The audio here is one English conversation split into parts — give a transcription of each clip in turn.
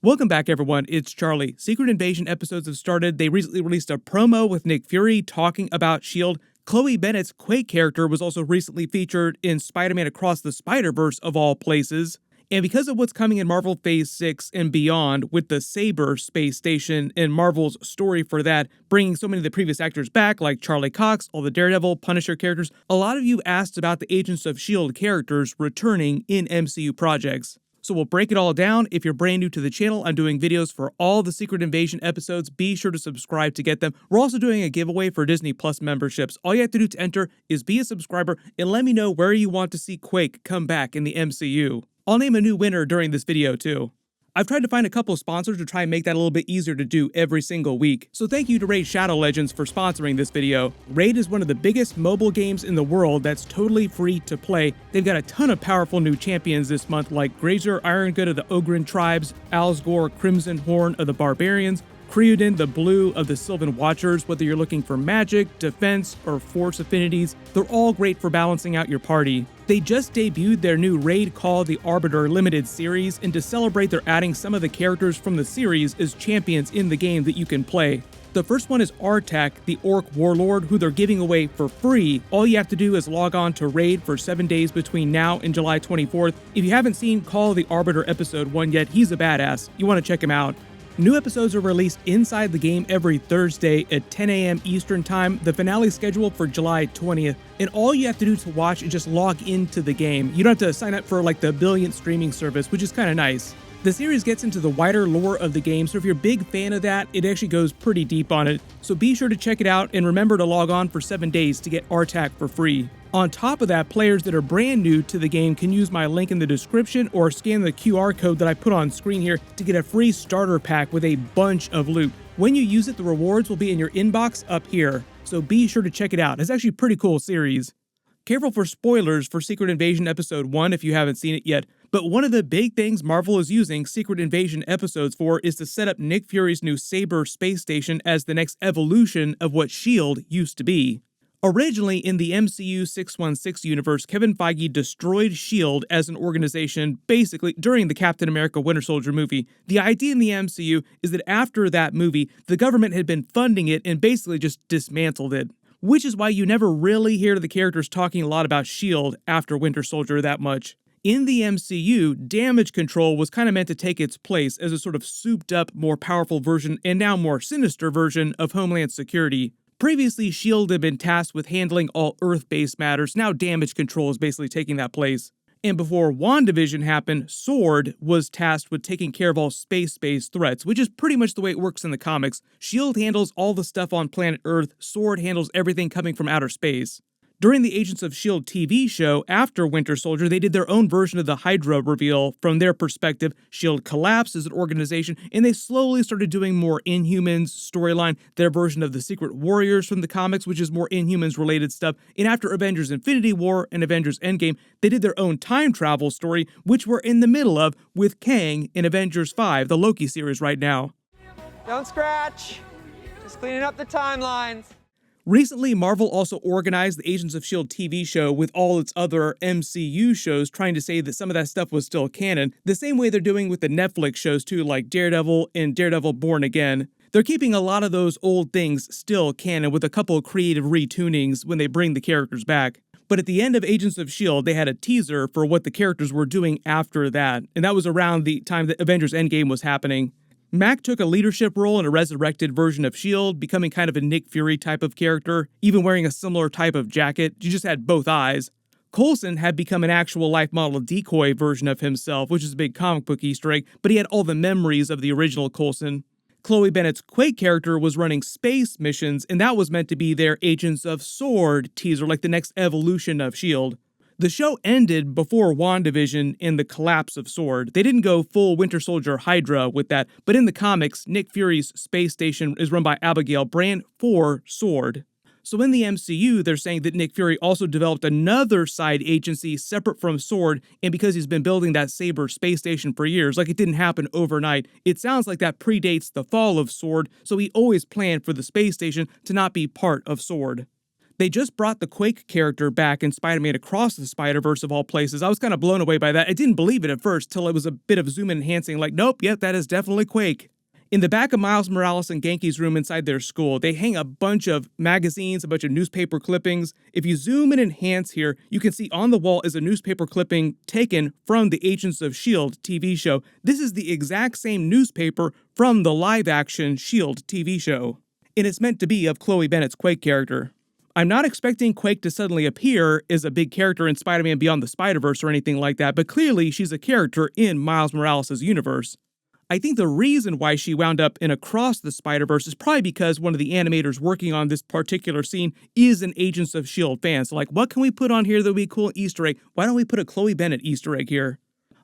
Welcome back, everyone. It's Charlie. Secret Invasion episodes have started. They recently released a promo with Nick Fury talking about S.H.I.E.L.D. Chloe Bennet's Quake character was also recently featured in Spider-Man Across the Spider-Verse, of all places. And because of what's coming in Marvel Phase 6 and beyond with the Saber space station and Marvel's story for that, bringing so many of the previous actors back like Charlie Cox, all the Daredevil, Punisher characters, a lot of you asked about the Agents of S.H.I.E.L.D. characters returning in MCU projects. So we'll break it all down. If you're brand new to the channel, I'm doing videos for all the Secret Invasion episodes. Be sure to subscribe to get them. We're also doing a giveaway for Disney Plus memberships. All you have to do to enter is be a subscriber and let me know where you want to see Quake come back in the MCU. I'll name a new winner during this video too. I've tried to find a couple of sponsors to try and make that a little bit easier to do every single week. So thank you to Raid Shadow Legends for sponsoring this video. Raid is one of the biggest mobile games in the world that's totally free to play. They've got a ton of powerful new champions this month like Grazer Irongood of the Ogren Tribes, Alsgore Crimson Horn of the Barbarians, Creodin the Blue of the Sylvan Watchers. Whether you're looking for magic, defense, or force affinities, they're all great for balancing out your party. They just debuted their new raid called the Arbiter Limited Series, and to celebrate they're adding some of the characters from the series as champions in the game that you can play. The first one is Artak, the Orc Warlord, who they're giving away for free. All you have to do is log on to Raid for 7 days between now and July 24th. If you haven't seen Call of the Arbiter Episode 1 yet, he's a badass. You want to check him out. New episodes are released inside the game every Thursday at 10 a.m. Eastern Time. The finale is scheduled for July 20th. And all you have to do to watch is just log into the game. You don't have to sign up for like the billionth streaming service, which is kind of nice. The series gets into the wider lore of the game, so if you're a big fan of that, it actually goes pretty deep on it. So be sure to check it out and remember to log on for 7 days to get Artak for free. On top of that, players that are brand new to the game can use my link in the description or scan the QR code that I put on screen here to get a free starter pack with a bunch of loot. When you use it, the rewards will be in your inbox up here, so be sure to check it out. It's actually a pretty cool series. Careful for spoilers for Secret Invasion Episode 1 if you haven't seen it yet, but one of the big things Marvel is using Secret Invasion episodes for is to set up Nick Fury's new Saber space station as the next evolution of what S.H.I.E.L.D. used to be. Originally, in the MCU 616 universe, Kevin Feige destroyed S.H.I.E.L.D. as an organization basically during the Captain America Winter Soldier movie. The idea in the MCU is that after that movie, the government had been funding it and basically just dismantled it. Which is why you never really hear the characters talking a lot about S.H.I.E.L.D. after Winter Soldier that much. In the MCU, Damage Control was kind of meant to take its place as a sort of souped up, more powerful version and now more sinister version of Homeland Security. Previously, S.H.I.E.L.D. had been tasked with handling all Earth-based matters. Now Damage Control is basically taking that place. And before WandaVision happened, S.W.O.R.D. was tasked with taking care of all space-based threats, which is pretty much the way it works in the comics. S.H.I.E.L.D. handles all the stuff on planet Earth, S.W.O.R.D. handles everything coming from outer space. During the Agents of S.H.I.E.L.D. TV show, after Winter Soldier, they did their own version of the Hydra reveal. From their perspective, S.H.I.E.L.D. collapsed as an organization, and they slowly started doing more Inhumans storyline, their version of the Secret Warriors from the comics, which is more Inhumans-related stuff. And after Avengers Infinity War and Avengers Endgame, they did their own time travel story, which we're in the middle of with Kang in Avengers 5, the Loki series right now. Don't scratch. Just cleaning up the timelines. Recently, Marvel also organized the Agents of S.H.I.E.L.D. TV show with all its other MCU shows, trying to say that some of that stuff was still canon, the same way they're doing with the Netflix shows too, like Daredevil and Daredevil Born Again. They're keeping a lot of those old things still canon with a couple of creative retunings when they bring the characters back. But at the end of Agents of S.H.I.E.L.D., they had a teaser for what the characters were doing after that, and that was around the time that Avengers Endgame was happening. Mac took a leadership role in a resurrected version of S.H.I.E.L.D., becoming kind of a Nick Fury type of character, even wearing a similar type of jacket. You just had both eyes. Coulson had become an actual life model decoy version of himself, which is a big comic book Easter egg, but he had all the memories of the original Coulson. Chloe Bennet's Quake character was running space missions, and that was meant to be their Agents of S.W.O.R.D. teaser, like the next evolution of S.H.I.E.L.D. The show ended before WandaVision and the collapse of S.W.O.R.D. They didn't go full Winter Soldier Hydra with that, but in the comics, Nick Fury's space station is run by Abigail Brand for S.W.O.R.D. So in the MCU, they're saying that Nick Fury also developed another side agency separate from S.W.O.R.D., and because he's been building that Saber space station for years, like it didn't happen overnight, it sounds like that predates the fall of S.W.O.R.D., so he always planned for the space station to not be part of S.W.O.R.D. They just brought the Quake character back in Spider-Man Across the Spider-Verse of all places. I was kind of blown away by that. I didn't believe it at first till it was a bit of zoom enhancing, like, nope, yep, that is definitely Quake. In the back of Miles Morales and Genki's room inside their school, they hang a bunch of magazines, a bunch of newspaper clippings. If you zoom and enhance here, you can see on the wall is a newspaper clipping taken from the Agents of S.H.I.E.L.D. TV show. This is the exact same newspaper from the live-action S.H.I.E.L.D. TV show. And it's meant to be of Chloe Bennet's Quake character. I'm not expecting Quake to suddenly appear as a big character in Spider-Man Beyond the Spider-Verse or anything like that, but clearly she's a character in Miles Morales' universe. I think the reason why she wound up in Across the Spider-Verse is probably because one of the animators working on this particular scene is an Agents of S.H.I.E.L.D. fan. So like, what can we put on here that would be a cool Easter egg? Why don't we put a Chloe Bennet Easter egg here?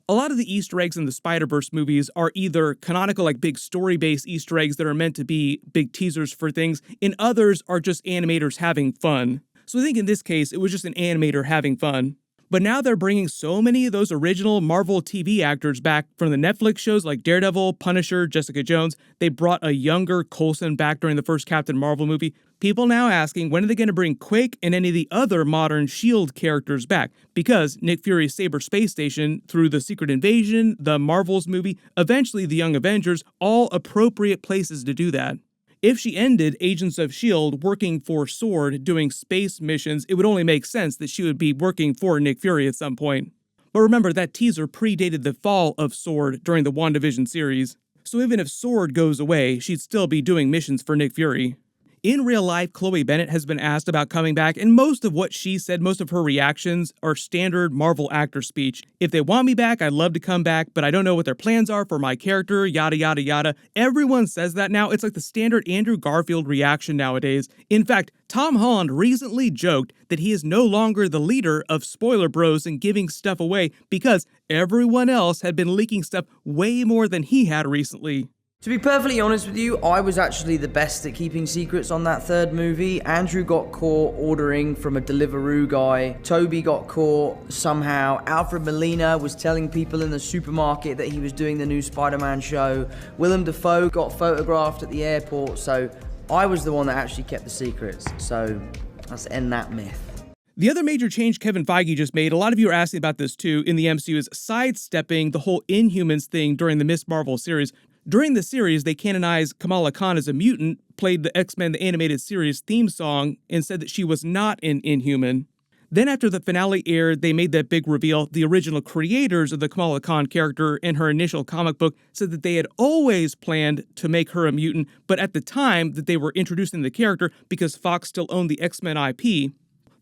A lot of the Easter eggs in the Spider-Verse movies are either canonical, like big story-based Easter eggs that are meant to be big teasers for things, and others are just animators having fun. So I think in this case, it was just an animator having fun. But now they're bringing so many of those original Marvel TV actors back from the Netflix shows like Daredevil, Punisher, Jessica Jones. They brought a younger Coulson back during the first Captain Marvel movie. People now asking, when are they going to bring Quake and any of the other modern S.H.I.E.L.D. characters back? Because Nick Fury's Saber Space Station, through the Secret Invasion, the Marvels movie, eventually the Young Avengers, all appropriate places to do that. If she ended Agents of S.H.I.E.L.D. working for S.W.O.R.D. doing space missions, it would only make sense that she would be working for Nick Fury at some point. But remember, that teaser predated the fall of S.W.O.R.D. during the WandaVision series. So even if S.W.O.R.D. goes away, she'd still be doing missions for Nick Fury. In real life, Chloe Bennet has been asked about coming back, and most of what she said, most of her reactions, are standard Marvel actor speech. If they want me back, I'd love to come back, but I don't know what their plans are for my character, yada yada yada. Everyone says that now. It's like the standard Andrew Garfield reaction nowadays. In fact, Tom Holland recently joked that he is no longer the leader of Spoiler Bros and giving stuff away because everyone else had been leaking stuff way more than he had recently. To be perfectly honest with you, I was actually the best at keeping secrets on that third movie. Andrew got caught ordering from a Deliveroo guy. Toby got caught somehow. Alfred Molina was telling people in the supermarket that he was doing the new Spider-Man show. Willem Dafoe got photographed at the airport. So I was the one that actually kept the secrets. So let's end that myth. The other major change Kevin Feige just made, a lot of you are asking about this too, in the MCU is sidestepping the whole Inhumans thing during the Ms. Marvel series. During the series, they canonized Kamala Khan as a mutant, played the X-Men the Animated Series theme song, and said that she was not an Inhuman. Then after the finale aired, they made that big reveal. The original creators of the Kamala Khan character in her initial comic book said that they had always planned to make her a mutant, but at the time that they were introducing the character, because Fox still owned the X-Men IP,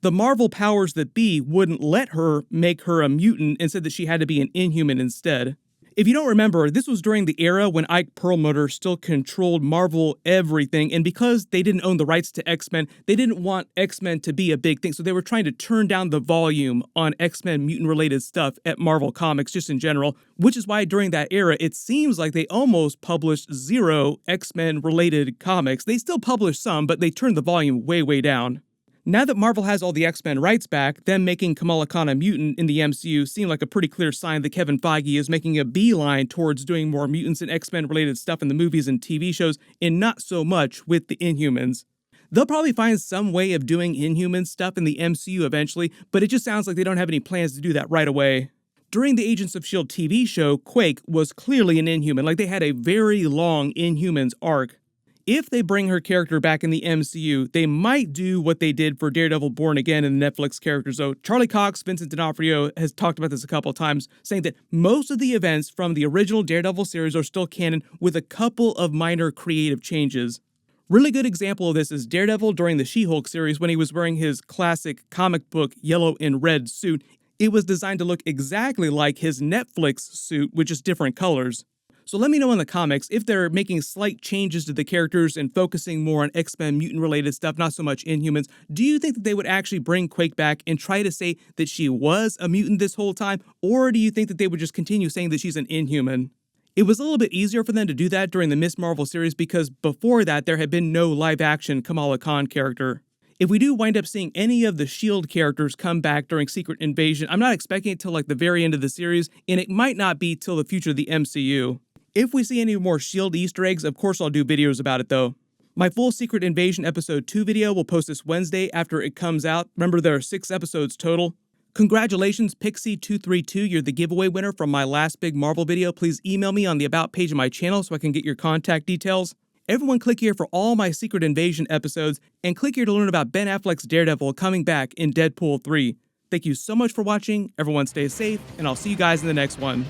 the Marvel powers that be wouldn't let her make her a mutant and said that she had to be an Inhuman instead. If you don't remember, this was during the era when Ike Perlmutter still controlled Marvel everything, and because they didn't own the rights to X-Men, they didn't want X-Men to be a big thing, so they were trying to turn down the volume on X-Men mutant-related stuff at Marvel Comics just in general, which is why during that era, it seems like they almost published zero X-Men-related comics. They still published some, but they turned the volume way, way down. Now that Marvel has all the X-Men rights back, them making Kamala Khan a mutant in the MCU seemed like a pretty clear sign that Kevin Feige is making a beeline towards doing more mutants and X-Men related stuff in the movies and TV shows, and not so much with the Inhumans. They'll probably find some way of doing Inhuman stuff in the MCU eventually, but it just sounds like they don't have any plans to do that right away. During the Agents of S.H.I.E.L.D. TV show, Quake was clearly an Inhuman, like they had a very long Inhumans arc. If they bring her character back in the MCU, they might do what they did for Daredevil Born Again in the Netflix characters. So Charlie Cox, Vincent D'Onofrio has talked about this a couple of times, saying that most of the events from the original Daredevil series are still canon with a couple of minor creative changes. Really good example of this is Daredevil during the She-Hulk series when he was wearing his classic comic book yellow and red suit. It was designed to look exactly like his Netflix suit with just different colors. So let me know in the comics if they're making slight changes to the characters and focusing more on X-Men mutant-related stuff, not so much Inhumans. Do you think that they would actually bring Quake back and try to say that she was a mutant this whole time? Or do you think that they would just continue saying that she's an Inhuman? It was a little bit easier for them to do that during the Ms. Marvel series because before that, there had been no live-action Kamala Khan character. If we do wind up seeing any of the S.H.I.E.L.D. characters come back during Secret Invasion, I'm not expecting it till like the very end of the series, and it might not be till the future of the MCU. If we see any more S.H.I.E.L.D. Easter eggs, of course I'll do videos about it though. My full Secret Invasion Episode 2 video will post this Wednesday after it comes out. Remember, there are 6 episodes total. Congratulations, Pixie232, you're the giveaway winner from my last big Marvel video. Please email me on the About page of my channel so I can get your contact details. Everyone click here for all my Secret Invasion episodes, and click here to learn about Ben Affleck's Daredevil coming back in Deadpool 3. Thank you so much for watching, everyone stay safe, and I'll see you guys in the next one.